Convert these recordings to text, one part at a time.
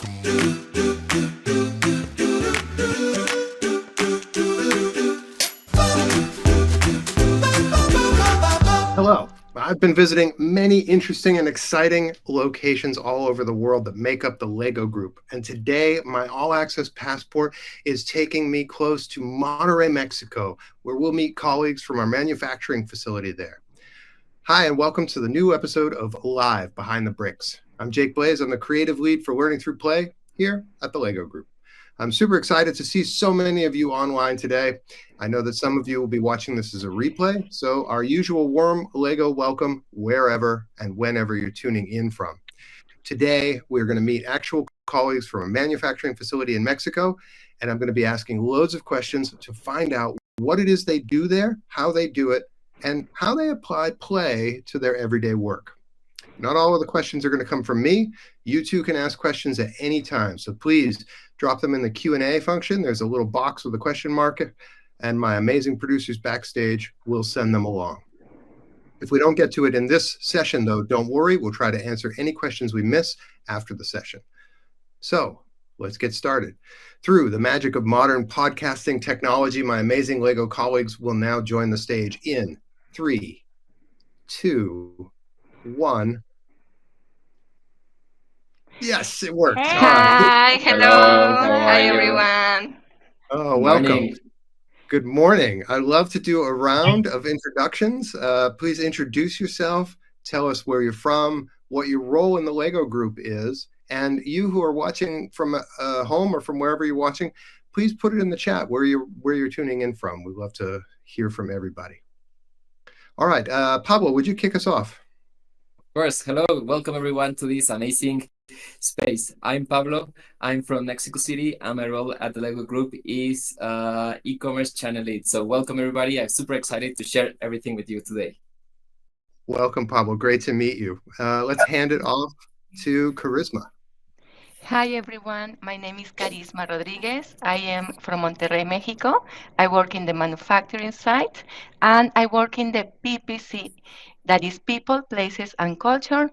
Hello. I've been visiting many interesting and exciting locations all over the world that make up the LEGO Group. And today, my All Access Passport is taking me close to Monterrey, Mexico, where we'll meet colleagues from our manufacturing facility there. Hi, and welcome to the new episode of Live Behind the Bricks. I'm Jake Blaze. I'm the creative lead for Learning Through Play here at the LEGO Group. I'm super excited to see so many of you online today. I know that some of you will be watching this as a replay, so our usual warm LEGO welcome wherever and whenever you're tuning in from. Today, we're going to meet actual colleagues from a manufacturing facility in Mexico, and I'm going to be asking loads of questions to find out what it is they do there, how they do it, and how they apply play to their everyday work. Not all of the questions are going to come from me. You too can ask questions at any time, so please drop them in the Q&A function. There's a little box with a question mark, and my amazing producers backstage will send them along. If we don't get to it in this session, though, don't worry. We'll try to answer any questions we miss after the session. So let's get started. Through the magic of modern podcasting technology, my amazing LEGO colleagues will now join the stage in 3, 2, 1. Yes, it worked. Hey. All right. Hi, hello. Hi, everyone. Oh, welcome. Good morning. I'd love to do a round of introductions. Please introduce yourself. Tell us where you're from, what your role in the LEGO Group is, and you who are watching from home or from wherever you're watching, please put it in the chat where you're tuning in from. We'd love to hear from everybody. All right, Pablo, would you kick us off? Of course. Hello. Welcome, everyone, to this amazing space. I'm Pablo. I'm from Mexico City, and my role at the LEGO Group is e-commerce channel lead. So welcome, everybody. I'm super excited to share everything with you today. Welcome, Pablo. Great to meet you. Let's hand it off to Charisma. Hi, everyone. My name is Carisma Rodriguez. I am from Monterrey, Mexico. I work in the manufacturing site, and I work in the PPC, that is People, Places, and Culture.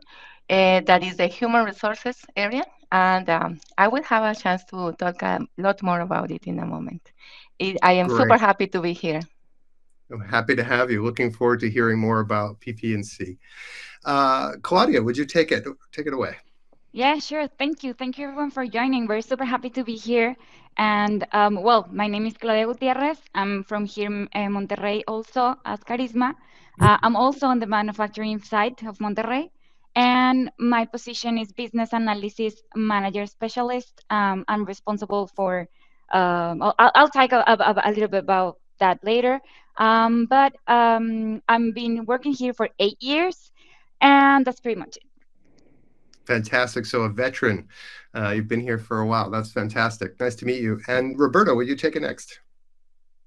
That is the Human Resources area, and I will have a chance to talk a lot more about it in a moment. I am super happy to be here. I'm happy to have you. Looking forward to hearing more about PP&C. Claudia, would you take it away? Yeah, sure. Thank you. Thank you, everyone, for joining. We're super happy to be here. And well, my name is Claudia Gutierrez. I'm from here in Monterrey, also as Carisma. I'm also on the manufacturing side of Monterrey. And my position is Business Analysis Manager Specialist. I'm responsible for, I'll talk a little bit about that later. But I've been working here for 8 years, and that's pretty much it. Fantastic. So a veteran. You've been here for a while. That's fantastic. Nice to meet you. And Roberto, will you take it next?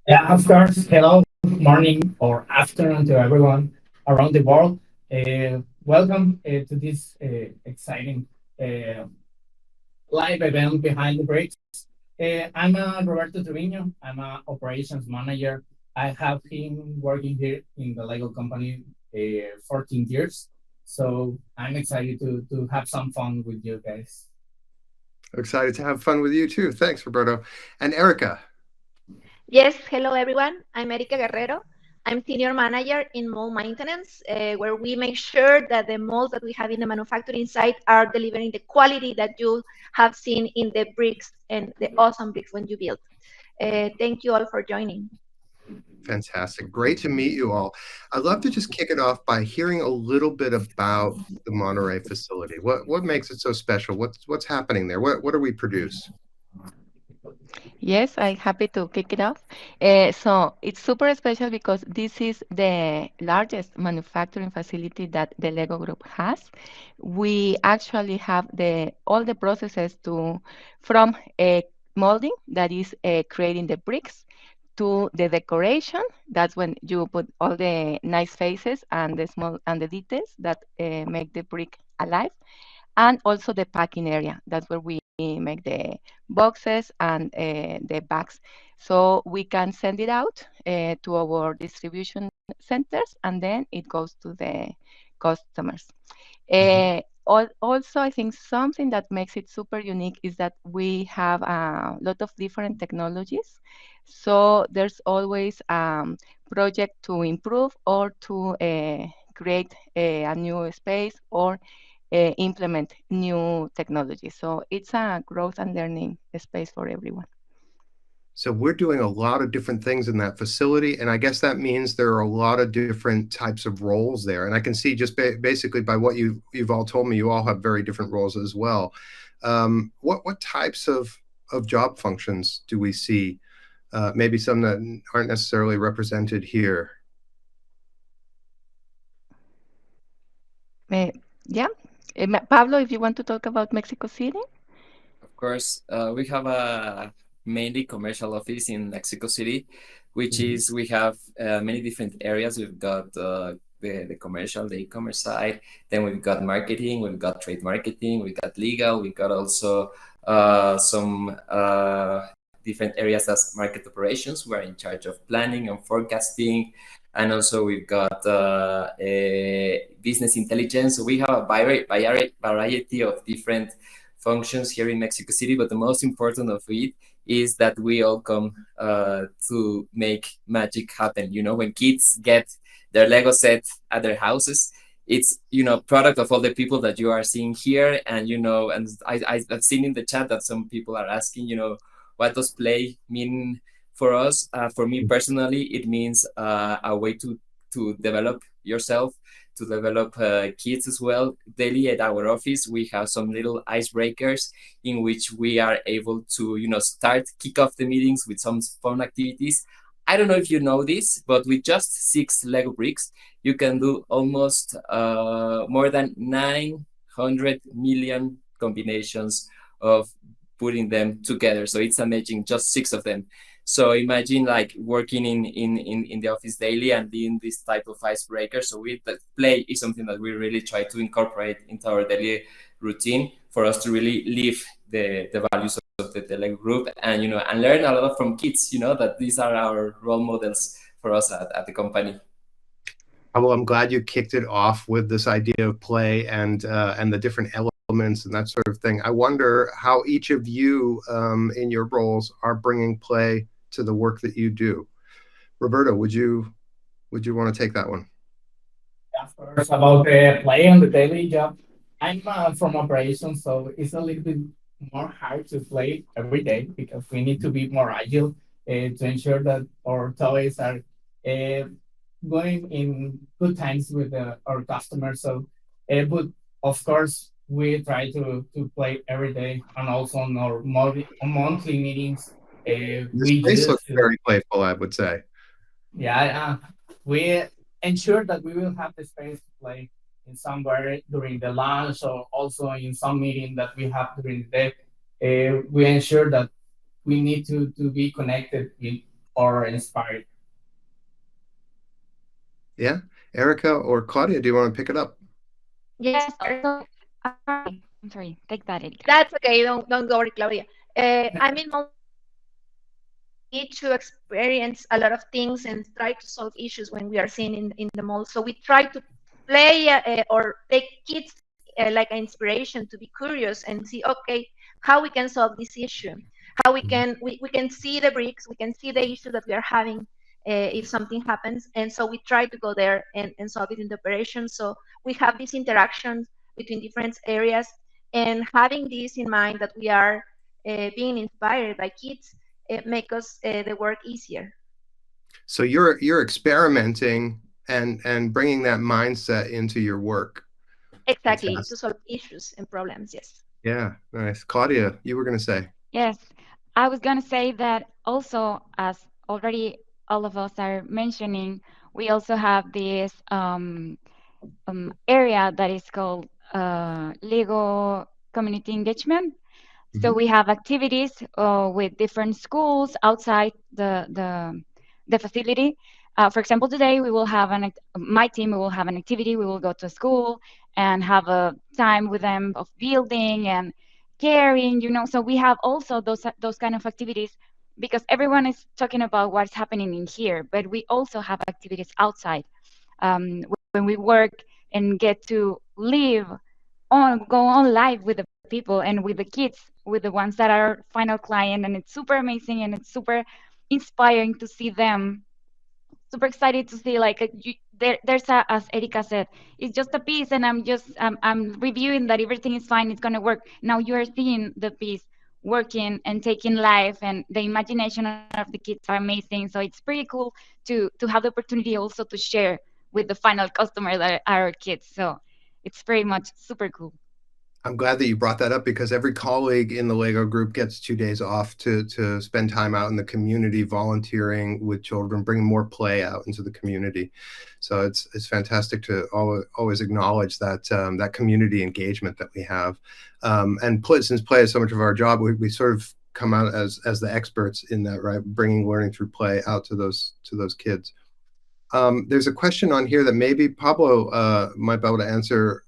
Yeah, of course. Hello, good morning or afternoon to everyone around the world. Welcome to this exciting live event Behind the Bricks. I'm Roberto Trevino. I'm an operations manager. I have been working here in the LEGO company 14 years. So I'm excited to have some fun with you guys. Excited to have fun with you too. Thanks, Roberto. And Erica. Yes, hello everyone. I'm Erica Guerrero. I'm senior manager in mold maintenance, where we make sure that the molds that we have in the manufacturing site are delivering the quality that you have seen in the bricks and the awesome bricks when you build. Thank you all for joining. Fantastic. Great to meet you all. I'd love to just kick it off by hearing a little bit about the Monterrey facility. What makes it so special? What's happening there? What do we produce? Yes, I'm happy to kick it off. So it's super special because this is the largest manufacturing facility that the LEGO Group has. We actually have all the processes from molding, that is creating the bricks, to the decoration. That's when you put all the nice faces and the details that make the brick alive, and also the packing area. That's where we make the boxes and the bags, so we can send it out to our distribution centers, and then it goes to the customers. Also, I think something that makes it super unique is that we have a lot of different technologies. So there's always project to improve or to create a new space or implement new technology. So it's a growth and learning space for everyone. So we're doing a lot of different things in that facility, and I guess that means there are a lot of different types of roles there. And I can see just basically by what you've all told me, you all have very different roles as well. What types of job functions do we see? Maybe some that aren't necessarily represented here. Yeah, Pablo, if you want to talk about Mexico City. Of course, we have a mainly commercial office in Mexico City, which is we have many different areas. We've got the commercial, the e-commerce side. Then we've got marketing, we've got trade marketing, we've got legal, we've got also some different areas as market operations. We're in charge of planning and forecasting. And also we've got business intelligence. So we have a variety of different functions here in Mexico City, but the most important of it is that we all come to make magic happen. You know, when kids get their Lego set at their houses, it's, you know, product of all the people that you are seeing here. And, you know, and I've seen in the chat that some people are asking, you know, what does play mean for us? For me personally, it means a way to develop yourself, to develop kids as well. Daily at our office, we have some little icebreakers in which we are able to, you know, kick off the meetings with some fun activities. I don't know if you know this, but with just 6 Lego bricks, you can do almost more than 900 million combinations of putting them together. So it's amazing, just 6 of them. So imagine like working in the office daily and doing this type of icebreaker. So play is something that we really try to incorporate into our daily routine for us to really live the values of the Lego group and, you know, and learn a lot from kids, you know, that these are our role models for us at the company. Well, I'm glad you kicked it off with this idea of play and the different elements and that sort of thing. I wonder how each of you in your roles are bringing play to the work that you do. Roberto, would you want to take that one? Yeah, first about the play on the daily job. I'm from operations, so it's a little bit more hard to play every day because we need to be more agile to ensure that our toys are going in good times with our customers. So, but of course, we try to play every day and also on our monthly meetings. This place looks very playful, I would say. Yeah, we ensure that we will have the space to play in somewhere during the lunch or also in some meeting that we have during the day. We ensure that we need to be connected with or inspired. Yeah, Erica or Claudia, do you want to pick it up? Yes. I'm sorry. Take that, Erica. That's okay. Don't worry, Claudia. I mean, need to experience a lot of things and try to solve issues when we are seeing in the mall. So we try to play or take kids like an inspiration to be curious and see, okay, how we can solve this issue, how we can see the bricks, we can see the issue that we are having if something happens. And so we try to go there and solve it in the operation. So we have these interactions between different areas, and having this in mind that we are being inspired by kids, it make us the work easier. So you're experimenting and bringing that mindset into your work. Exactly, to solve issues and problems. Yes. Yeah, nice. Claudia, you were going to say. Yes, I was going to say that also, as already all of us are mentioning, we also have this area that is called Lego Community Engagement. So we have activities with different schools outside the facility. For example, today we will have my team will have an activity. We will go to school and have a time with them of building and caring. You know, so we have also those kind of activities because everyone is talking about what's happening in here, but we also have activities outside when we work and get to live go on live with the people and with the kids, with the ones that are final client, and it's super amazing and it's super inspiring to see them. Super excited to see like there's a, as Erika said, it's just a piece, and I'm reviewing that everything is fine, it's gonna work. Now you are seeing the piece working and taking life, and the imagination of the kids are amazing. So it's pretty cool to have the opportunity also to share with the final customer that are our kids. So it's pretty much super cool. I'm glad that you brought that up, because every colleague in the Lego group gets 2 days off to spend time out in the community volunteering with children, bringing more play out into the community. So it's fantastic to always acknowledge that that community engagement that we have. And since play is so much of our job, we sort of come out as the experts in that, right? Bringing learning through play out to those kids. There's a question on here that maybe Pablo might be able to answer.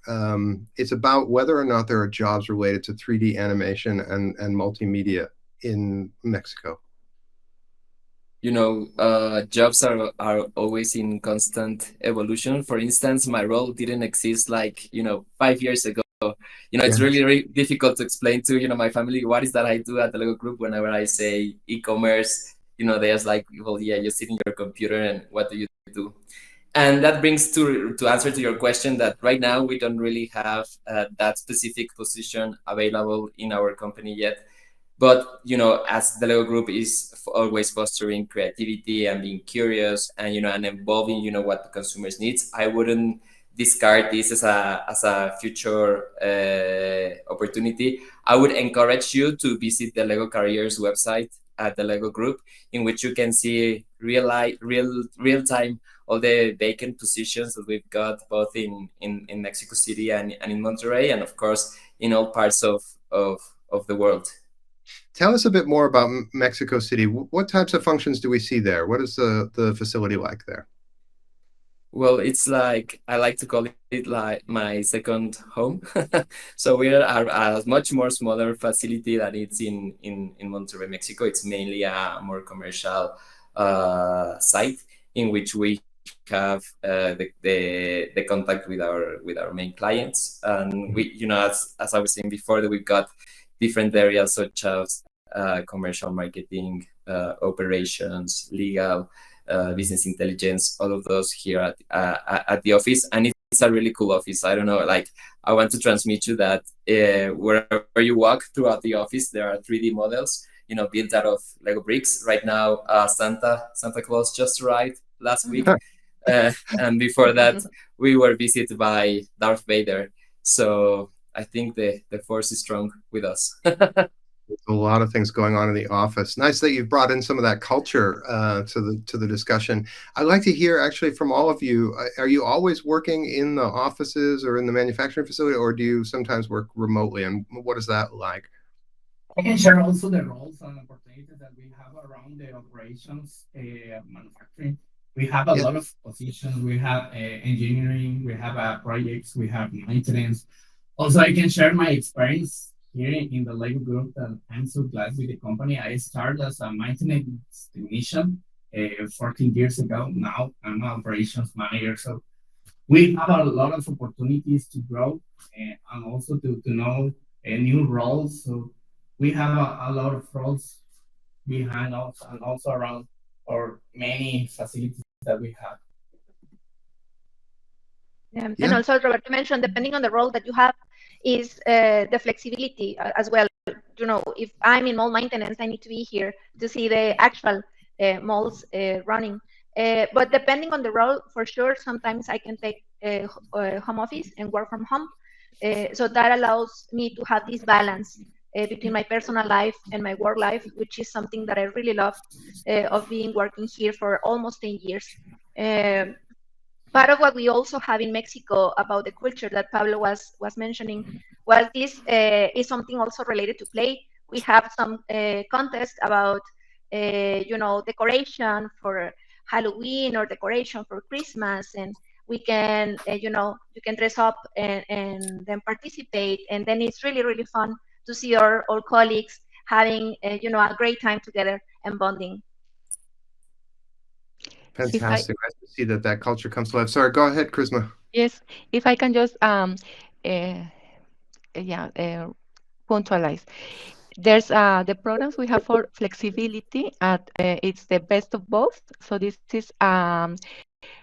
It's about whether or not there are jobs related to 3D animation and multimedia in Mexico. You know, jobs are always in constant evolution. For instance, my role didn't exist like, 5 years ago. It's really, really difficult to explain to, my family, what is that I do at the Lego Group. Whenever I say e-commerce, they're just like, well, yeah, you sit in your computer and what do you do? And that brings to answer to your question that right now we don't really have that specific position available in our company yet. But, as the Lego Group is always fostering creativity and being curious and, and involving, what the consumers needs, I wouldn't discard this as a future opportunity. I would encourage you to visit the Lego Careers website at the Lego Group, in which you can see real time all the vacant positions that we've got both in Mexico City and in Monterrey, and of course in all parts of the world. Tell us a bit more about Mexico City. What types of functions do we see there? What is the facility like there? Well, it's like, I like to call it like my second home. So we are a much more smaller facility than it's in Monterrey, Mexico. It's mainly a more commercial site in which we have the contact with our main clients. And we, as I was saying before, that we've got different areas such as commercial marketing, operations, legal, business intelligence, all of those here at the office. And it's a really cool office. I don't know, like, I want to transmit you that wherever you walk throughout the office, there are 3D models, built out of Lego bricks. Right now, Santa Claus just arrived last week. And before that, we were visited by Darth Vader. So I think the force is strong with us. There's a lot of things going on in the office. Nice that you've brought in some of that culture to the discussion. I'd like to hear actually from all of you. Are you always working in the offices or in the manufacturing facility, or do you sometimes work remotely? And what is that like? I can share also the roles and opportunities that we have around the operations manufacturing. We have a lot of positions. We have engineering, we have projects, we have maintenance. Also, I can share my experience here in the Lego Group, and I'm so glad with the company. I started as a maintenance technician 14 years ago. Now I'm an operations manager. So we have a lot of opportunities to grow and also to know new roles. So we have a lot of roles behind us and also around our many facilities that we have. And also, Roberto mentioned, depending on the role that you have, is the flexibility as well. If I'm in mall maintenance, I need to be here to see the actual malls running. But depending on the role, for sure, sometimes I can take home office and work from home. So that allows me to have this balance between my personal life and my work life, which is something that I really love of being working here for almost 10 years. Part of what we also have in Mexico about the culture that Pablo was mentioning was this is something also related to play. We have some contest about decoration for Halloween or decoration for Christmas, and we can you can dress up and then participate, and then it's really, really fun to see our colleagues having a great time together and bonding. Fantastic. Nice to see that culture comes to life. Sorry, go ahead, Charisma. Yes, if I can just punctualize. There's the programs we have for flexibility at it's the best of both. So this is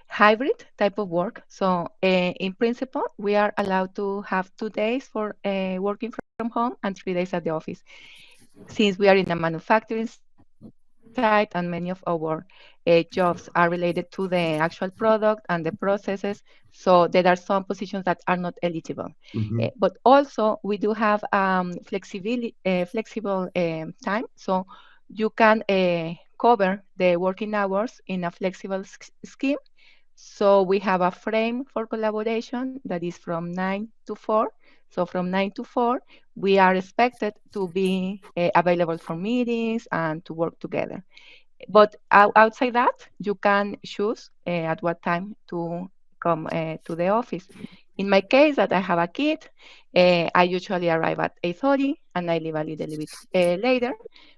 hybrid type of work. So in principle, we are allowed to have 2 days for working from home and 3 days at the office. Since we are in a manufacturing site and many of our jobs are related to the actual product and the processes, so there are some positions that are not eligible. Mm-hmm. But also we do have flexible time, so you can cover the working hours in a flexible scheme. So we have a frame for collaboration that is from 9 to 4. So from 9 to 4, we are expected to be available for meetings and to work together. But outside that, you can choose at what time to come to the office. In my case, that I have a kid, I usually arrive at 8:30 and I leave a little bit later.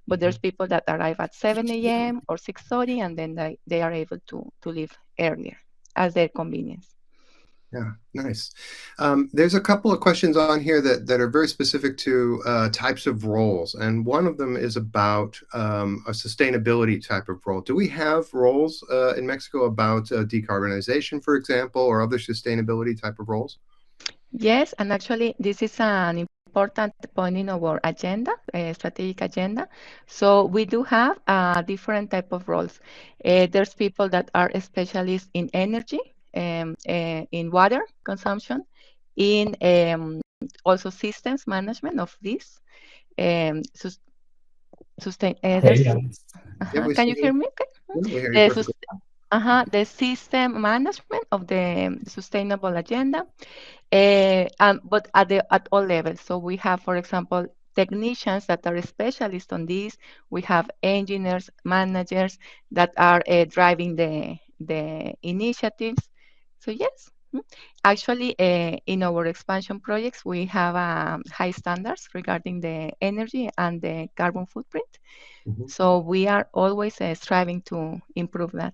But there's people that arrive at 7 a.m. or 6:30, and then they are able to leave earlier as their convenience. Yeah, nice. There's a couple of questions on here that are very specific to types of roles, and one of them is about a sustainability type of role. Do we have roles in Mexico about decarbonization, for example, or other sustainability type of roles? Yes, and actually, this is an important point in our agenda, strategic agenda. So we do have different type of roles. There's people that are specialists in energy, in water consumption, in also systems management of this. Sus sustain. There's. Yeah, we Can you see hear me? Okay. Yeah, we hear you The perfectly. the system management of the sustainable agenda. But at all levels. So we have, for example, technicians that are specialists on this. We have engineers, managers that are driving the initiatives. So yes, actually, in our expansion projects, we have high standards regarding the energy and the carbon footprint. Mm-hmm. So we are always striving to improve that.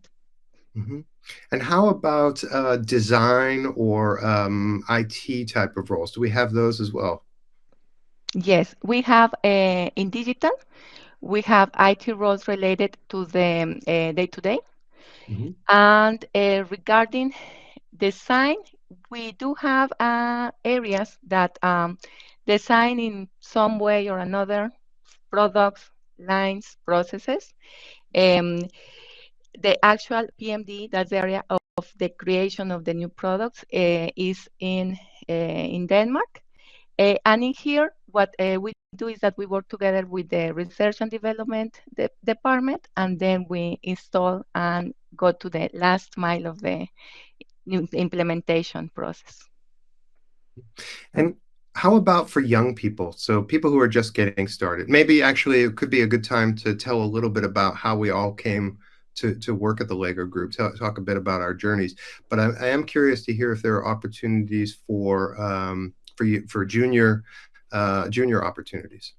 Mm-hmm. And how about design or IT type of roles? Do we have those as well? Yes, we have in digital, we have IT roles related to the day-to-day. Mm-hmm. And regarding design, we do have areas that design in some way or another products, lines, processes. Um, the actual PMD, that's the area of the creation of the new products, is in Denmark. And in here, what we do is that we work together with the research and development department, and then we install and go to the last mile of the new implementation process. And how about for young people? So people who are just getting started. Maybe actually it could be a good time to tell a little bit about how we all came to work at the Lego Group, talk a bit about our journeys. But I am curious to hear if there are opportunities for junior opportunities.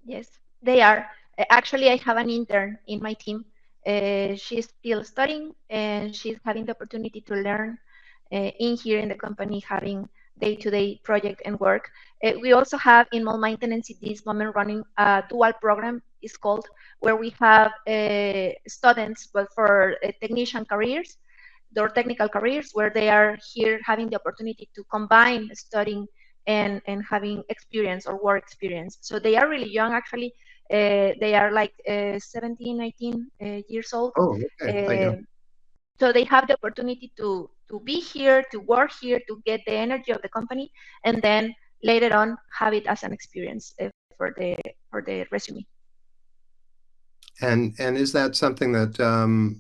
Yes, they are. Actually, I have an intern in my team. She's still studying and she's having the opportunity to learn in here in the company, having day-to-day project and work. We also have in Mall Maintenance at this moment running a dual program, is called, where we have students, but for technician careers, or technical careers, where they are here having the opportunity to combine studying and having experience or work experience. So they are really young, actually. They are like 17, 18 years old. Oh, okay. So they have the opportunity to be here, to work here, to get the energy of the company, and then later on have it as an experience for the resume. And is that something that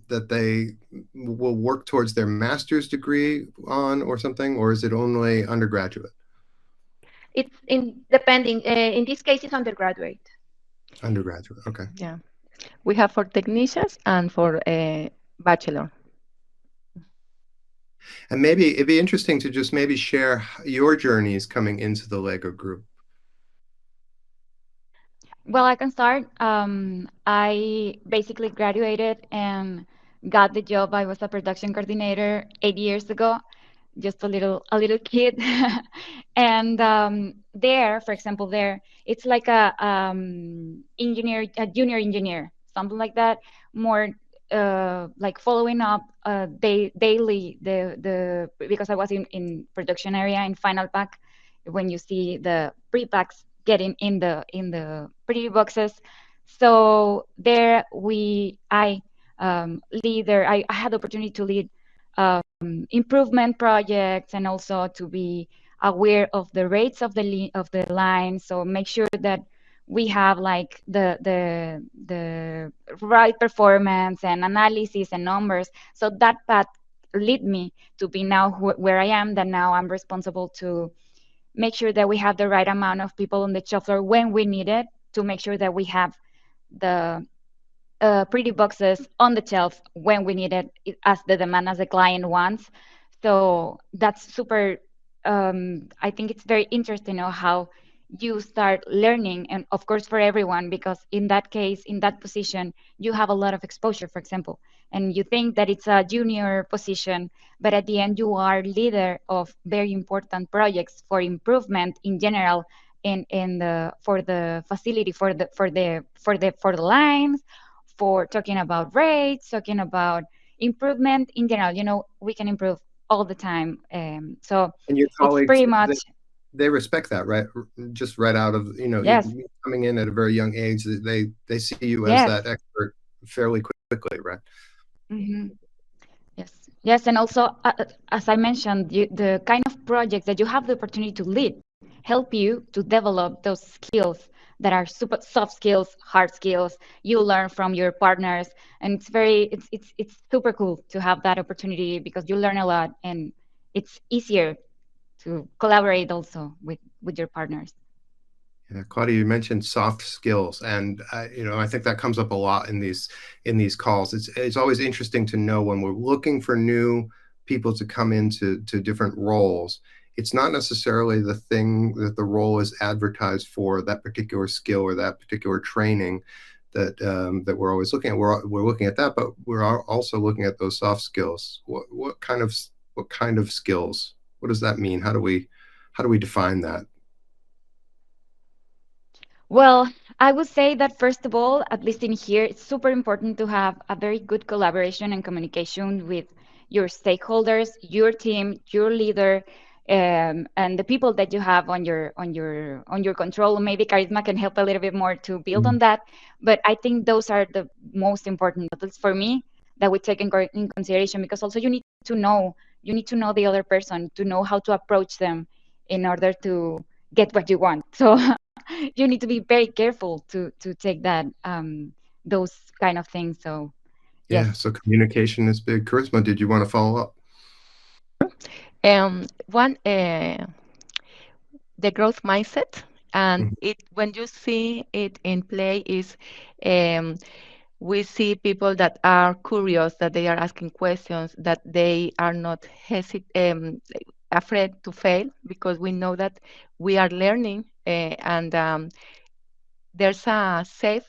that they will work towards their master's degree on or something, or is it only undergraduate? It's depending. In this case, it's undergraduate. Undergraduate, okay. Yeah, we have for technicians and for a bachelor. And maybe it'd be interesting to just maybe share your journeys coming into the Lego Group. Well, I can start. I basically graduated and got the job. I was a production coordinator 8 years ago. just a little kid. And there, for example, there it's like a engineer, a junior engineer, something like that, more like following up daily the because I was in production area in final pack, when you see the pre-packs getting in the pretty boxes. So there I leader I had the opportunity to lead improvement projects, and also to be aware of the rates of the line. So make sure that we have like the right performance and analysis and numbers. So that path lead me to be now where I am. That now I'm responsible to make sure that we have the right amount of people on the shop floor when we need it, to make sure that we have the pretty boxes on the shelf when we need it, as the demand, as the client wants. So that's super. I think it's very interesting, how you start learning, and of course for everyone, because in that case, in that position, you have a lot of exposure, for example, and you think that it's a junior position, but at the end you are leader of very important projects for improvement in general, in the for the facility, for the lines, for talking about rates, talking about improvement in general. We can improve all the time. So And your it's colleagues, pretty much, they respect that, right? Just right out of, yes, you coming in at a very young age, they see you as yes. that expert fairly quickly, right? Mhm. Yes, and also, as I mentioned, the kind of projects that you have the opportunity to lead help you to develop those skills that are super soft skills, hard skills. You learn from your partners, and it's super cool to have that opportunity, because you learn a lot, and it's easier to collaborate also with your partners. Yeah, Claudia, you mentioned soft skills, and I think that comes up a lot in these calls. It's always interesting to know, when we're looking for new people to come into different roles, it's not necessarily the thing that the role is advertised for, that particular skill or that particular training that we're always looking at. We're looking at that, but we're also looking at those soft skills. What kind of skills? What does that mean? How do we define that? Well, I would say that first of all, at least in here, it's super important to have a very good collaboration and communication with your stakeholders, your team, your leader, and the people that you have on your control. Maybe Charisma can help a little bit more to build on that, but I think those are the most important, at least for me, that we take in consideration, because also you need to know the other person, to know how to approach them in order to get what you want. So you need to be very careful to take that those kind of things. So Yeah, yes. so communication is big. Charisma, did you want to follow up? One, the growth mindset, and Mhm. when you see it in play, is um, we see people that are curious, that they are asking questions, that they are not afraid to fail, because we know that we are learning, and there's a safe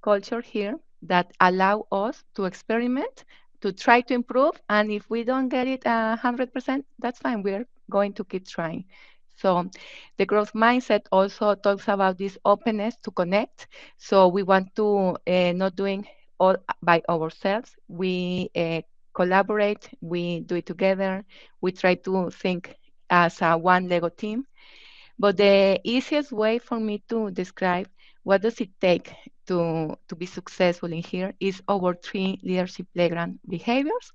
culture here that allow us to experiment, to try to improve, and if we don't get it 100%, that's fine. We're going to keep trying. So the growth mindset also talks about this openness to connect. So we want to not doing all by ourselves. We collaborate. We do it together. We try to think as a one Lego team. But the easiest way for me to describe what does it take to be successful in here is our 3 leadership playground behaviors.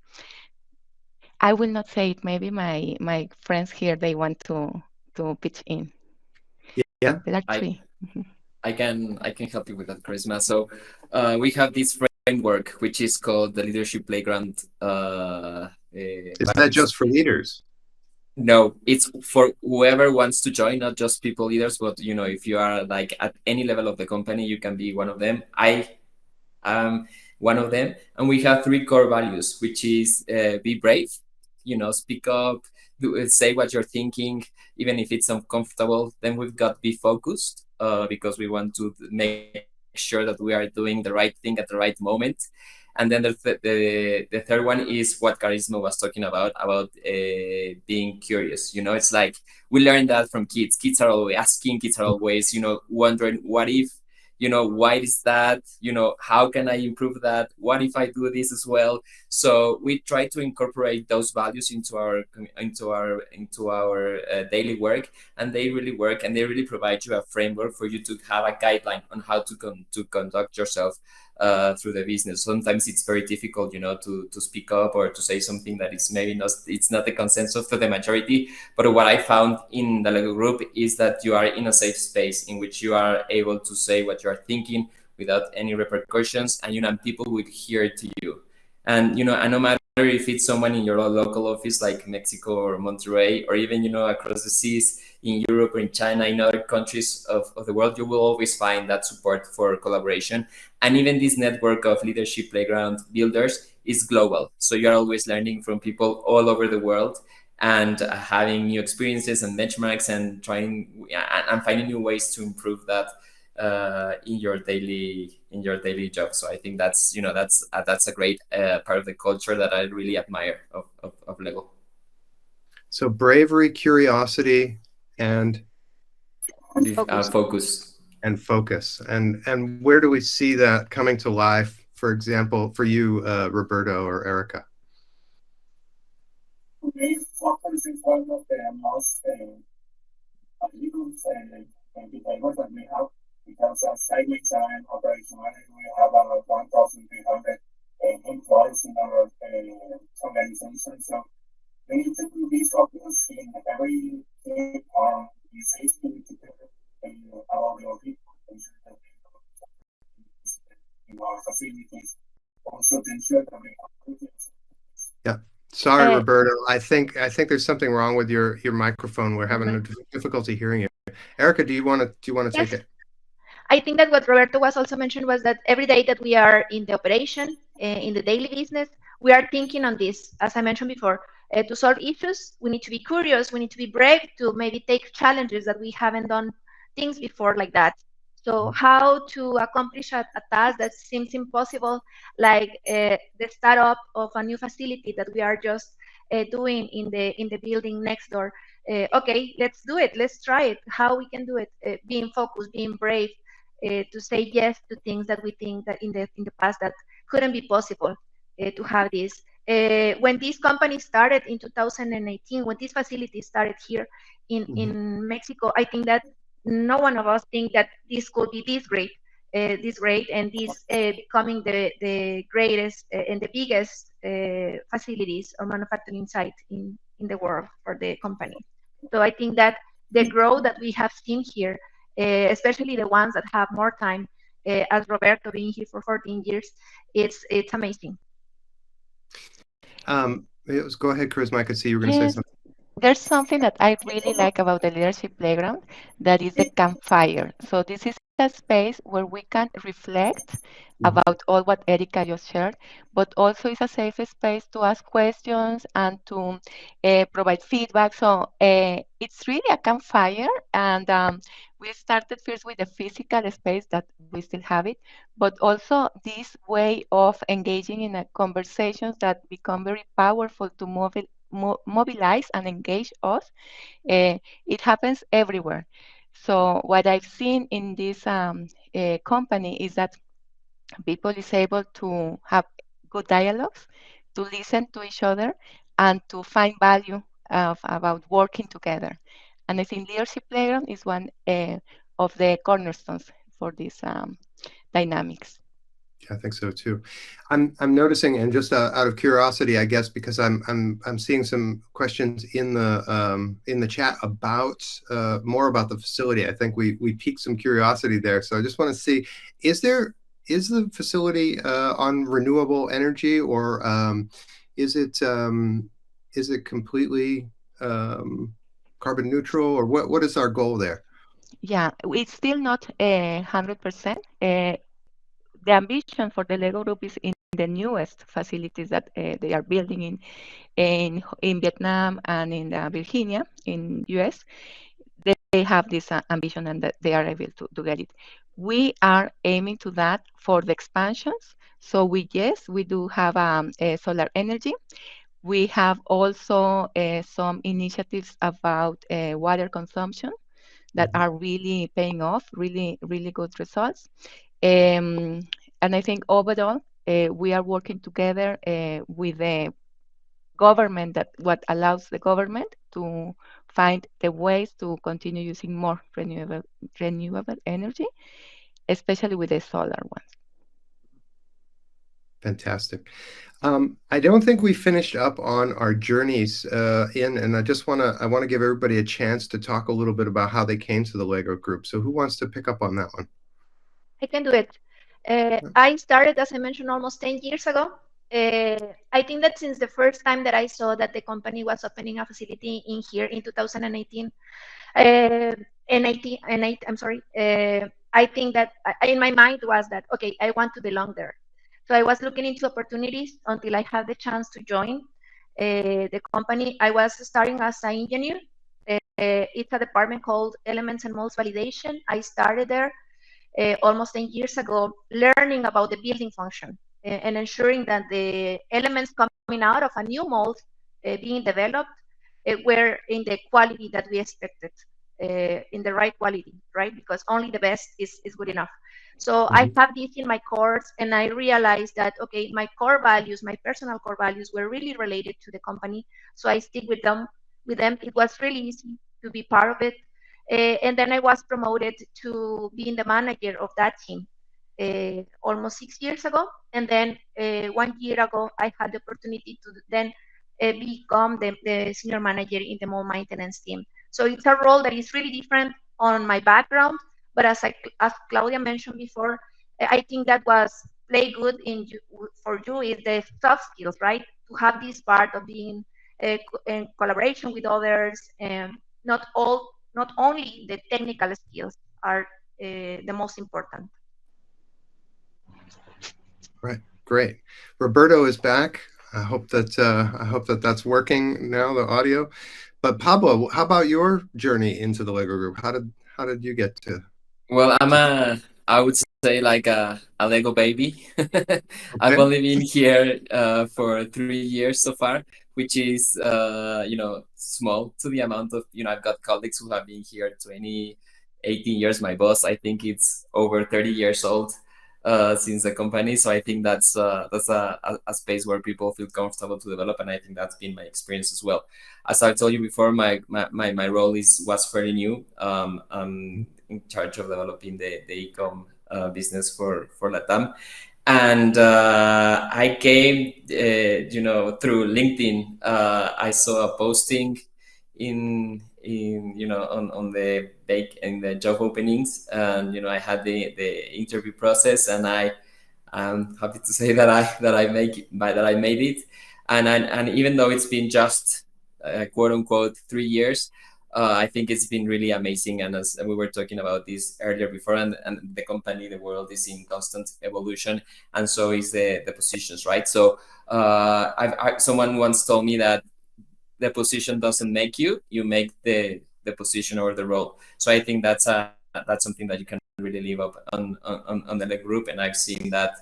I will not say it. Maybe my friends here, they want to pitch in. Yeah. There are 3. I can help you with that, Charisma. So we have this framework which is called the Leadership Playground. Is that just for leaders? No, it's for whoever wants to join, not just people leaders, but if you are like at any level of the company, you can be one of them. I am one of them, and we have 3 core values, which is be brave, speak up, say what you're thinking, even if it's uncomfortable. Then we've got be focused, because we want to make sure that we are doing the right thing at the right moment. And then the third one is what Charisma was talking about being curious. You know, it's like we learned that from kids. Kids are always asking, kids are always, you know, wondering, what if, you know, why is that, you know, how can I improve that, what if I do this as well? So we try to incorporate those values into our daily work, and they really work, and they really provide you a framework for you to have a guideline on how to conduct yourself through the business. Sometimes it's very difficult, you know, to speak up or to say something that is maybe not, it's not the consensus for the majority. But what I found in the Lego Group is that you are in a safe space in which you are able to say what you are thinking without any repercussions, and, you know, people will hear to you. And, you know, and no matter if it's someone in your local office like Mexico or Monterrey, or even, you know, across the seas in Europe or in China, in other countries of the world, you will always find that support for collaboration. And even this network of leadership playground builders is global. So you're always learning from people all over the world, and having new experiences and benchmarks, and trying and finding new ways to improve that in your daily job. So I think that's, you know, that's a great part of the culture that I really admire of Lego. So bravery, curiosity, and focus. And focus. And where do we see that coming to life, for example, for you, Roberto or Erica? Focus is one of the most indicators that we have, because as I mentioned, I'm operational manager, we have about 1,300 employees in our organization. So we need to be focused in every thing on the safety and our people, in our facilities, also to ensure that we have. Yeah. Sorry, Roberto. I think there's something wrong with your microphone. We're having a difficulty hearing you. Erica, do you want to take it? I think that what Roberto was also mentioned was that every day that we are in the operation, in the daily business, we are thinking on this. As I mentioned before, to solve issues, we need to be curious, we need to be brave to maybe take challenges that we haven't done things before like that. So how to accomplish a task that seems impossible, like the startup of a new facility that we are just doing in the building next door. Okay, let's do it. Let's try it. How we can do it? Being focused, being brave, to say yes to things that we think that in the past that couldn't be possible to have this. When this company started in 2018, when this facility started here in Mexico, I think that no one of us think that this could be this great, and this becoming the greatest and the biggest facilities or manufacturing site in the world for the company. So I think that the growth that we have seen here, especially the ones that have more time, as Roberto being here for 14 years, it's amazing. Go ahead, Charisma. I could see you were going to say something. There's something that I really like about the leadership playground, that is the campfire. So this is a space where we can reflect about all what Erica just shared, but also it's a safe space to ask questions and to provide feedback. So it's really a campfire, and we started first with the physical space that we still have it, but also this way of engaging in conversations that become very powerful to mobilize and engage us. It happens everywhere. So what I've seen in this company is that people is able to have good dialogues, to listen to each other, and to find value about working together. And I think Leadership Playground is one of the cornerstones for these dynamics. I think so too. I'm noticing, and just out of curiosity, I guess, because I'm seeing some questions in the chat about more about the facility. I think we piqued some curiosity there. So I just want to see, is the facility on renewable energy, or is it completely carbon neutral, or what is our goal there? Yeah, it's still not 100%. The ambition for the Lego Group is in the newest facilities that they are building in Vietnam and in Virginia, in US. They have this ambition, and that they are able to get it. We are aiming to that for the expansions. So we do have solar energy. We have also some initiatives about water consumption that are really paying off, really, really good results. And I think overall, we are working together with the government, that what allows the government to find the ways to continue using more renewable energy, especially with the solar ones. Fantastic. I don't think we finished up on our journeys and I want to give everybody a chance to talk a little bit about how they came to the Lego Group. So who wants to pick up on that one? I can do it. I started, as I mentioned, almost 10 years ago. I think that since the first time that I saw that the company was opening a facility in here in 2018, I'm sorry, I think that in my mind was that, okay, I want to belong there. So I was looking into opportunities until I had the chance to join the company. I was starting as an engineer. It's a department called Elements and Molds Validation. I started there almost 10 years ago, learning about the building function and ensuring that the elements coming out of a new mold being developed were in the quality that we expected, in the right quality, right? Because only the best is good enough. So I have this in my course, and I realized that, okay, my core values, my personal core values were really related to the company. So I stick with them. It was really easy to be part of it. And then I was promoted to being the manager of that team almost 6 years ago. And then 1 year ago, I had the opportunity to then become the senior manager in the mold maintenance team. So it's a role that is really different on my background. But as Claudia mentioned before, I think that was play good for you is the soft skills, right? To have this part of being in collaboration with others, and not only the technical skills are the most important. Right, great. Roberto is back. I hope that that's working now, the audio. But Pablo, how about your journey into the Lego Group? How did you get to? Well, I would say like a Lego baby. I've only been here for 3 years so far, which is small to the amount of, I've got colleagues who have been here 20, 18 years. My boss, I think it's over 30 years old since the company. So I think that's a space where people feel comfortable to develop, and I think that's been my experience as well. As I told you before, my role was fairly new. I'm in charge of developing the e-com business for Latam, and I came through LinkedIn. I saw a posting in on the job openings, and I had the interview process, and I'm happy to say that I made it, and even though it's been just quote unquote 3 years, I think it's been really amazing. And as we were talking about this earlier before, and the company, the world is in constant evolution, and so is the positions, right? So someone once told me that the position doesn't make you make the position or the role. So I think that's something that you can really live up on the Lego Group, and I've seen that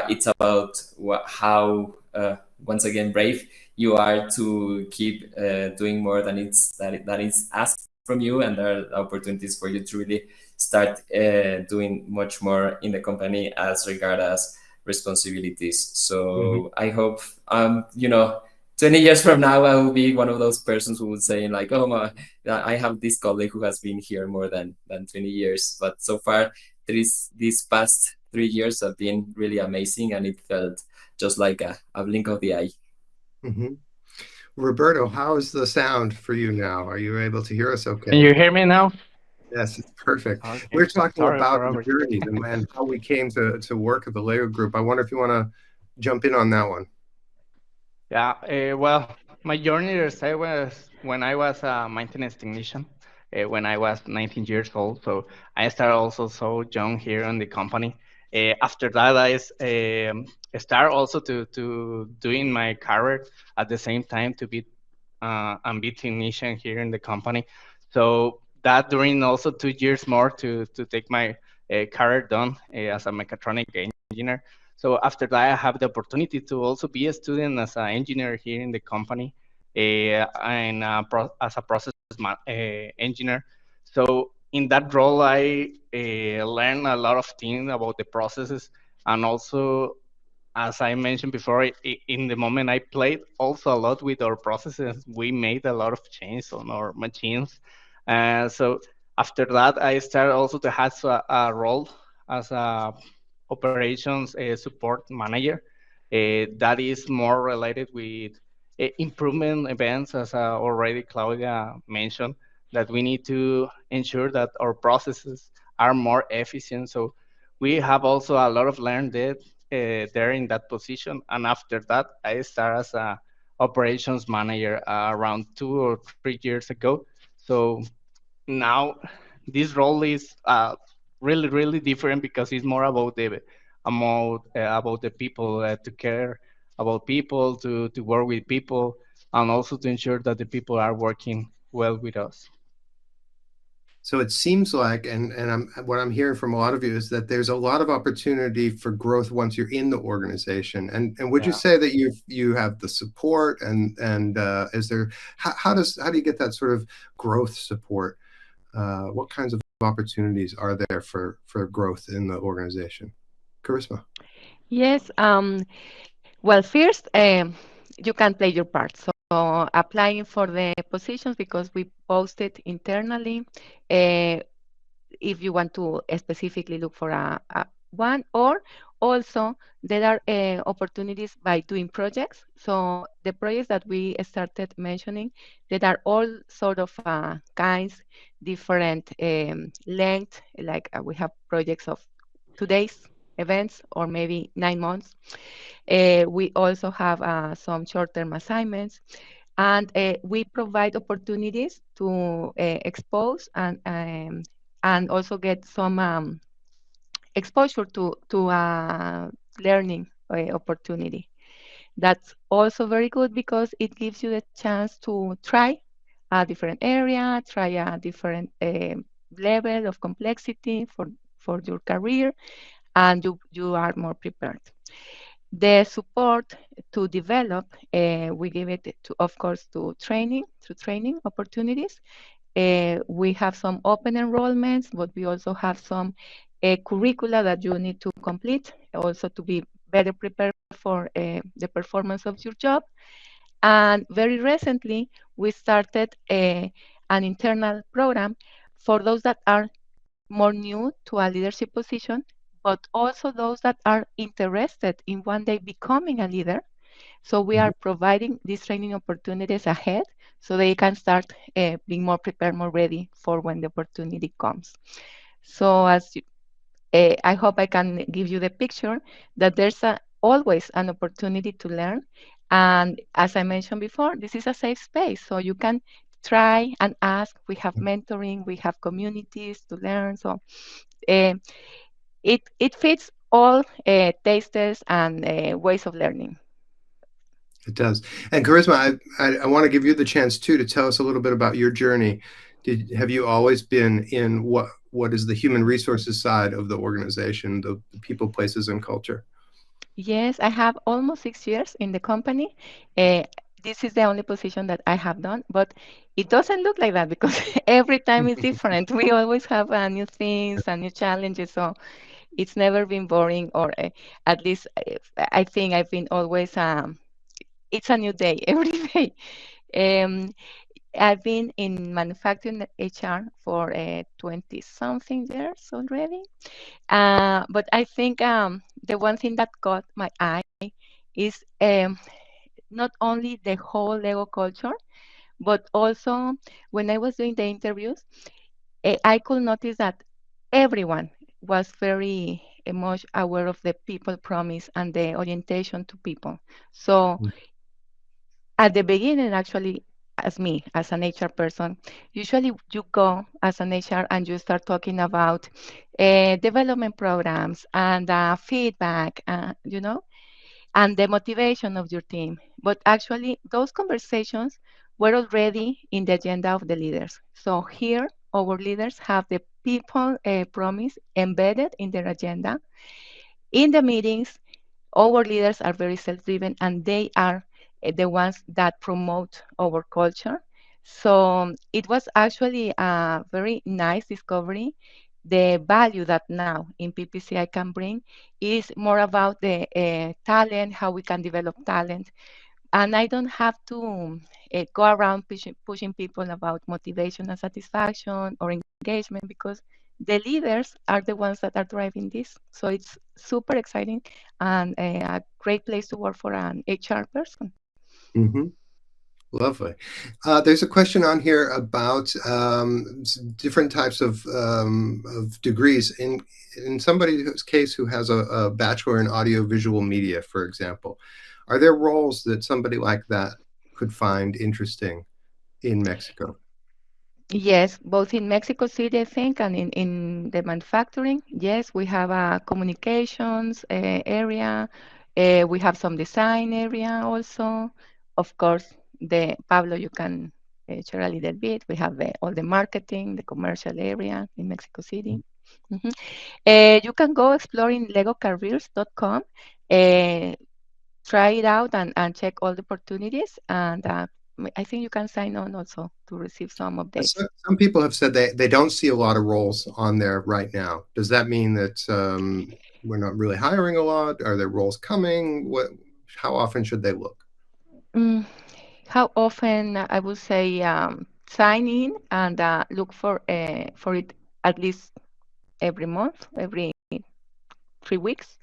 it's about how once again brave you are to keep doing more than it's asked from you, and there are opportunities for you to really start doing much more in the company as regard as responsibilities. So I hope 20 years from now, I will be one of those persons who would say like, oh, I have this colleague who has been here more than 20 years. But so far, these past 3 years have been really amazing, and it felt just like a blink of the eye. Roberto, how is the sound for you now? Are you able to hear us okay? Can you hear me now? Yes, it's perfect. Okay. We're talking about the journey and how we came to work at the Lego Group. I wonder if you want to jump in on that one. Yeah, well, my journey started was when I was a maintenance technician, when I was 19 years old. So I started also so young here in the company. After that, I start also to doing my career at the same time to be a technician here in the company. So that during also 2 years more to take my career done as a mechatronic engineer. So after that, I have the opportunity to also be a student as an engineer here in the company, and as a process engineer. So in that role, I learned a lot of things about the processes, and also, as I mentioned before, in the moment I played also a lot with our processes. We made a lot of changes on our machines. So after that, I started also to have a role as a operations support manager. That is more related with improvement events, as already Claudia mentioned, that we need to ensure that our processes are more efficient. So we have also a lot of learned there in that position. And after that, I started as a operations manager around 2 or 3 years ago. So now this role is really different because it's more about about the people, to care about people, to work with people, and also to ensure that the people are working well with us. So it seems like, and what I'm hearing from a lot of you is that there's a lot of opportunity for growth once you're in the organization. And would you say that you have the support, and is there, how do you get that sort of growth support? What kinds of opportunities are there for growth in the organization? Charisma. Yes. Well, first, you can play your part. So applying for the positions, because we post it internally. If you want to specifically look for a one, or also there are opportunities by doing projects. So the projects that we started mentioning, that are all sort of kinds, different length, like we have projects of 2 days events or maybe 9 months. We also have some short-term assignments, and we provide opportunities to expose and also get some exposure to learning opportunity. That's also very good because it gives you the chance to try a different area, try a different level of complexity for your career, and you are more prepared. The support to develop, we give it to, of course, through training opportunities. We have some open enrollments, but we also have some curricula that you need to complete, also to be better prepared for the performance of your job. And very recently, we started an internal program for those that are more new to a leadership position, but also those that are interested in one day becoming a leader. So we are providing these training opportunities ahead, so they can start being more prepared, more ready for when the opportunity comes. So I hope I can give you the picture that there's always an opportunity to learn. And as I mentioned before, this is a safe space, so you can try and ask. We have mentoring, we have communities to learn. So it fits all tastes and ways of learning. It does. And Charisma, I want to give you the chance too to tell us a little bit about your journey. Have you always been in what is the human resources side of the organization, the people, places, and culture? Yes, I have almost 6 years in the company. This is the only position that I have done, but it doesn't look like that because every time is different. We always have new things and new challenges, so it's never been boring, or at least I think I've been always, it's a new day every day. I've been in manufacturing HR for 20 something years already. But I think the one thing that caught my eye is not only the whole Lego culture, but also when I was doing the interviews, I could notice that everyone was very much aware of the people promise and the orientation to people. So at the beginning, actually, as me, as an HR person, usually you go as an HR and you start talking about development programs and feedback, and the motivation of your team. But actually, those conversations were already in the agenda of the leaders. So here, our leaders have the people promise embedded in their agenda. In the meetings, our leaders are very self-driven, and they are the ones that promote our culture. So it was actually a very nice discovery. The value that now in PPCI can bring is more about the talent, how we can develop talent. And I don't have to go around pushing people about motivation and satisfaction or engagement, because the leaders are the ones that are driving this. So it's super exciting and a great place to work for an HR person. Mm-hmm. Lovely. There's a question on here about different types of degrees. In somebody's case who has a bachelor in audiovisual media, for example, are there roles that somebody like that could find interesting in Mexico? Yes, both in Mexico City, I think, and in the manufacturing. Yes, we have a communications area. We have some design area also. Of course, the Pablo, you can share a little bit. We have all the marketing, the commercial area in Mexico City. Mhm. You can go exploring legocareers.com. Try it out and check all the opportunities. And I think you can sign on also to receive some updates. Some people have said they don't see a lot of roles on there right now. Does that mean that we're not really hiring a lot? Are there roles coming? How often should they look? How often? I would say sign in and look for it at least every month, every 3 weeks.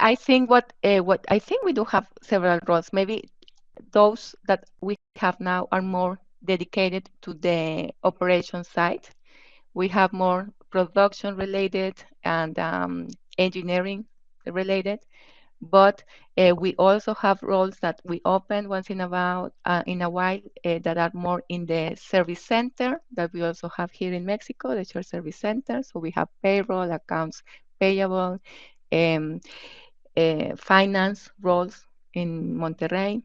I think what I think we do have several roles. Maybe those that we have now are more dedicated to the operation side. We have more production related and engineering related, but we also have roles that we open once in a while that are more in the service center that we also have here in Mexico, the shared service center. So we have payroll, accounts payable, finance roles in Monterrey.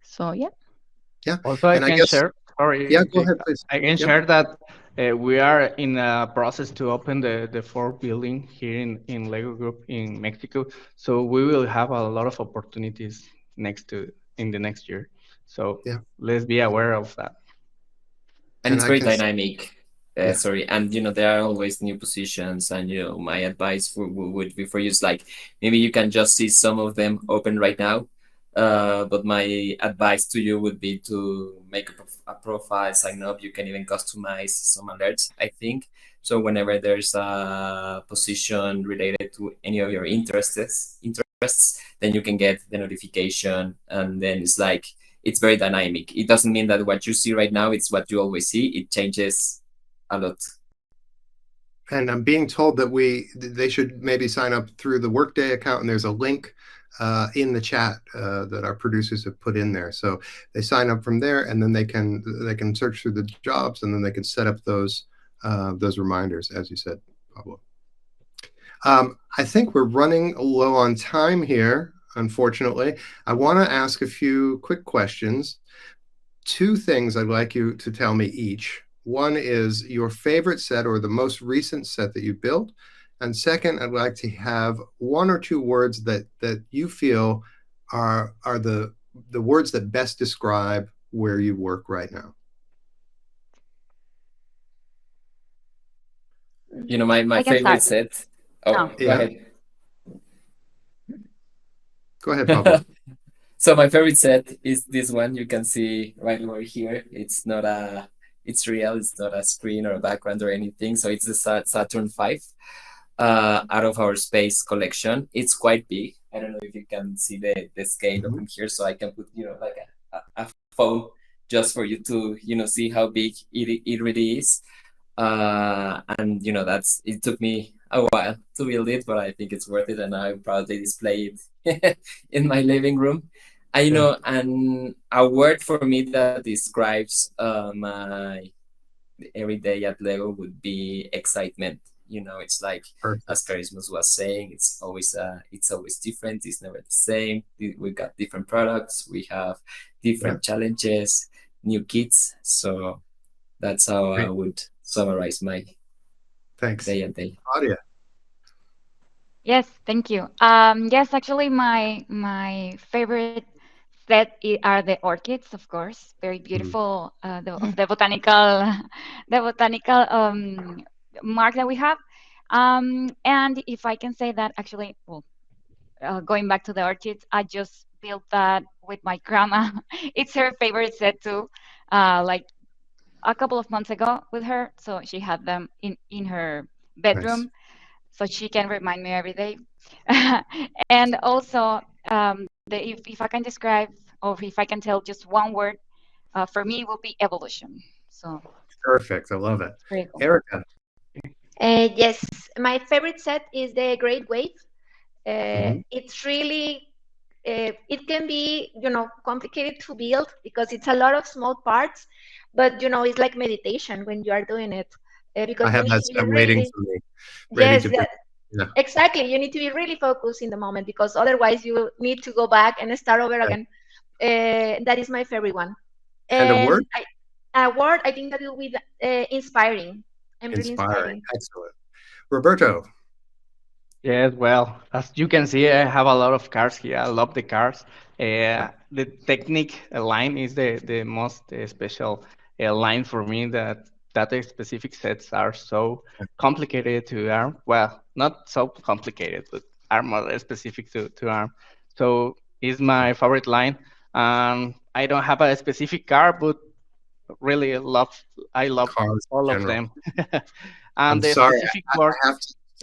So yeah. Yeah. Also, I can share. Sorry. Yeah, go ahead, please. I can share that we are in a process to open the fourth building here in Lego Group in Mexico. So we will have a lot of opportunities in the next year. So let's be aware of that. And it's very dynamic. Sorry, and there are always new positions, and my advice would be for you is like maybe you can just see some of them open right now. But my advice to you would be to make a profile, sign up. You can even customize some alerts, I think. So whenever there's a position related to any of your interests, then you can get the notification, and then it's very dynamic. It doesn't mean that what you see right now it's what you always see. It changes a lot. And I'm being told that they should maybe sign up through the Workday account, and there's a link in the chat that our producers have put in there. So they sign up from there, and then they can search through the jobs, and then they can set up those reminders, as you said, Pablo. I think we're running low on time here, unfortunately. I want to ask a few quick questions. 2 things I'd like you to tell me each. One is your favorite set or the most recent set that you built. And second, I'd like to have 1 or 2 words that you feel are the words that best describe where you work right now. My favorite set. Oh, yeah. Go ahead. Go ahead, Pablo. So my favorite set is this one. You can see right over here. It's real. It's not a screen or a background or anything. So it's the Saturn V out of our space collection. It's quite big. I don't know if you can see the scale of here. So I can put like a phone just for you to see how big it really is. And it took me a while to build it, but I think it's worth it, and I proudly display it in my living room. And a word for me that describes my every day at Lego would be excitement. It's like as Charisma was saying, it's always different. It's never the same. We got different products. We have different challenges, new kits. So that's how I would summarize my day and day. Claudia. Yes, thank you. Yes, actually, my favorite are the orchids, of course, very beautiful. The botanical, the botanical mark that we have. And if I can say that, actually, well, going back to the orchids, I just built that with my grandma. It's her favorite set too. Like a couple of months ago with her, so she had them in her bedroom. Nice. So she can remind me every day. And also, if I can describe or if I can tell just one word, for me it will be evolution. So Perfect. I love it. very cool. Erica. Yes, my favorite set is the Great Wave. Mhm. It's really, it can be, complicated to build because it's a lot of small parts, but it's like meditation when you are doing it, I because you have need that to be set waiting really, for me, ready yes, to yeah, be. Yeah. exactly. You need to be really focused in the moment because otherwise you will need to go back and start over Okay. again. That is my favorite one. And a word? A word, I think that will be inspiring. I'm really Inspiring. inspiring. Excellent. Roberto. Yes, well, as you can see, I have a lot of cars here. I love the cars. The technique line is the most special line for me. That the specific sets are so complicated to arm. Well, not so complicated, but are more specific to arm. So it's my favorite line. I don't have a specific car, but really I love Cars all in of general. them. I'm And the sorry. specific word.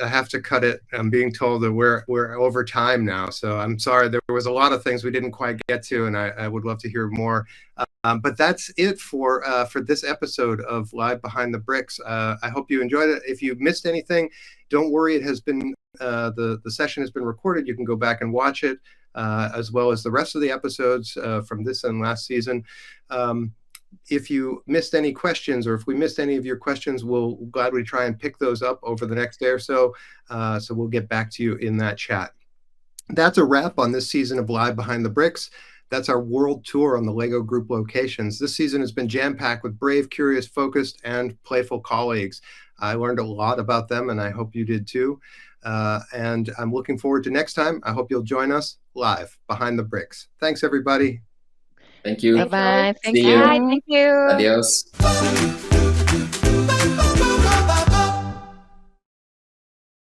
I have to cut it. I'm being told that we're over time now, so I'm sorry. There was a lot of things we didn't quite get to, and I would love to hear more. But that's it for this episode of Live Behind the Bricks. I hope you enjoyed it. If you missed anything, don't worry. It has been the session has been recorded. You can go back and watch it, as well as the rest of the episodes from this and last season. If you missed any questions, or if we missed any of your questions, we'll gladly try and pick those up over the next day or so. So we'll get back to you in that chat. That's a wrap on this season of Live Behind the Bricks. That's our world tour on the LEGO Group locations. This season has been jam-packed with brave, curious, focused, and playful colleagues. I learned a lot about them, and I hope you did too. And I'm looking forward to next time. I hope you'll join us live behind the bricks. Thanks, everybody. Thank you. Bye-bye. Thank See you. Bye, you. thank you. Adios.